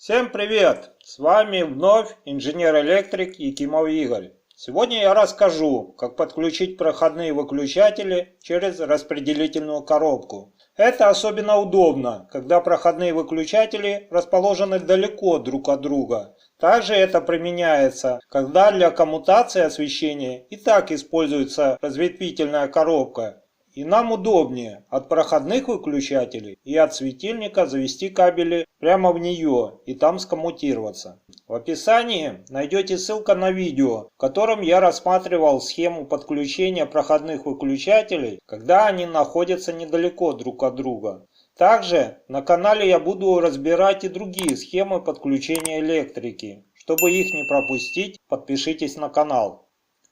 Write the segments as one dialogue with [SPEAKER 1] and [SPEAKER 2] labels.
[SPEAKER 1] Всем привет! С вами вновь инженер-электрик Якимов Игорь. Сегодня я расскажу, как подключить проходные выключатели через распределительную коробку. Это особенно удобно, когда проходные выключатели расположены далеко друг от друга. Также это применяется, когда для коммутации освещения и так используется разветвительная коробка. И нам удобнее от проходных выключателей и от светильника завести кабели прямо в нее и там скоммутироваться. В описании найдете ссылку на видео, в котором я рассматривал схему подключения проходных выключателей, когда они находятся недалеко друг от друга. Также на канале я буду разбирать и другие схемы подключения электрики. Чтобы их не пропустить, подпишитесь на канал.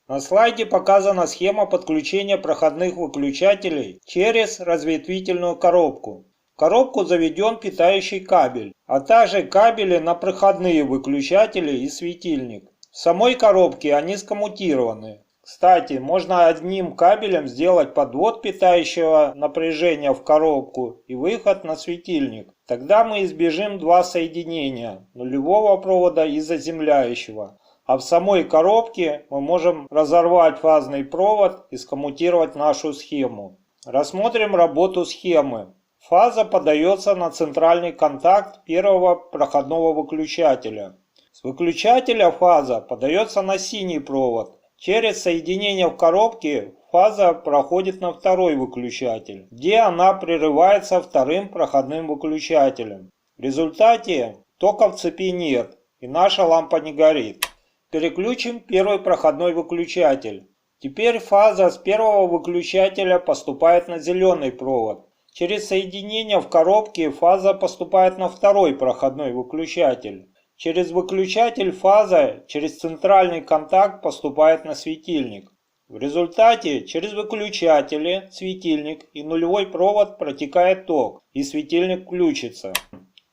[SPEAKER 1] На слайде показана схема подключения проходных выключателей через разветвительную коробку. В коробку заведен питающий кабель, а также кабели на проходные выключатели и светильник. В самой коробке они скоммутированы. Кстати, можно одним кабелем сделать подвод питающего напряжения в коробку и выход на светильник. Тогда мы избежим два соединения нулевого провода и заземляющего. А в самой коробке мы можем разорвать фазный провод и скоммутировать нашу схему. Рассмотрим работу схемы. Фаза подается на центральный контакт первого проходного выключателя. С выключателя фаза подается на синий провод. Через соединение в коробке фаза проходит на второй выключатель, где она прерывается вторым проходным выключателем. В результате тока в цепи нет и наша лампа не горит. Переключим первый проходной выключатель. Теперь фаза с первого выключателя поступает на зеленый провод. Через соединение в коробке фаза поступает на второй проходной выключатель. Через выключатель фаза через центральный контакт поступает на светильник. В результате через выключатели, светильник и нулевой провод протекает ток, и светильник включится.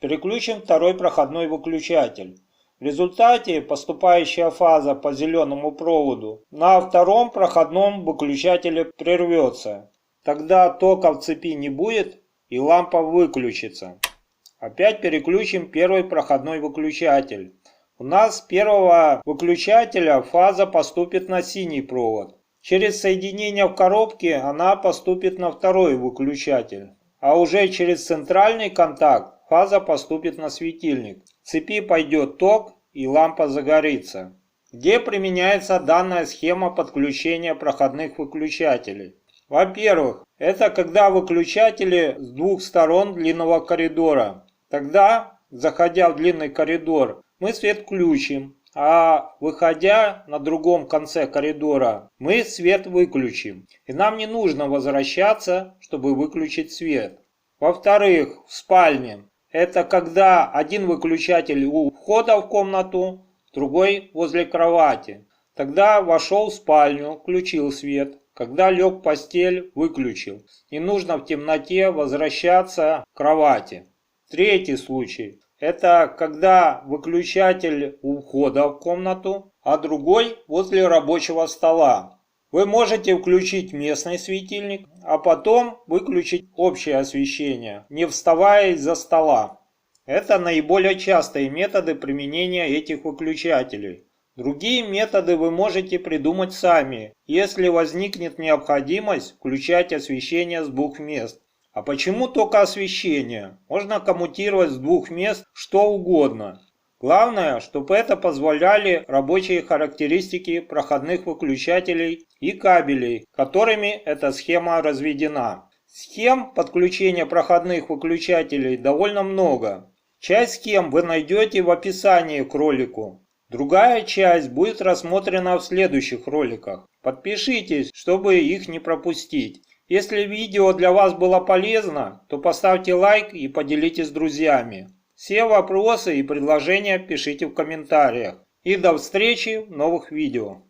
[SPEAKER 1] Переключим второй проходной выключатель. В результате поступающая фаза по зеленому проводу на втором проходном выключателе прервется. Тогда тока в цепи не будет и лампа выключится. Опять переключим первый проходной выключатель. У нас с первого выключателя фаза поступит на синий провод. Через соединение в коробке она поступит на второй выключатель. А уже через центральный контакт фаза поступит на светильник. В цепи пойдет ток и лампа загорится. Где применяется данная схема подключения проходных выключателей? Во-первых, это когда выключатели с двух сторон длинного коридора. Тогда, заходя в длинный коридор, мы свет включим, а выходя на другом конце коридора, мы свет выключим. И нам не нужно возвращаться, чтобы выключить свет. Во-вторых, в спальне. Это когда один выключатель у входа в комнату, другой возле кровати. Тогда вошел в спальню, включил свет. Когда лег в постель, выключил. Не нужно в темноте возвращаться к кровати. Третий случай. Это когда выключатель у входа в комнату, а другой возле рабочего стола. Вы можете включить местный светильник, а потом выключить общее освещение, не вставая из-за стола. Это наиболее частые методы применения этих выключателей. Другие методы вы можете придумать сами, если возникнет необходимость включать освещение с двух мест. А почему только освещение? Можно коммутировать с двух мест что угодно. Главное, чтобы это позволяли рабочие характеристики проходных выключателей и кабелей, которыми эта схема разведена. Схем подключения проходных выключателей довольно много. Часть схем вы найдете в описании к ролику. Другая часть будет рассмотрена в следующих роликах. Подпишитесь, чтобы их не пропустить. Если видео для вас было полезно, то поставьте лайк и поделитесь с друзьями. Все вопросы и предложения пишите в комментариях. И до встречи в новых видео.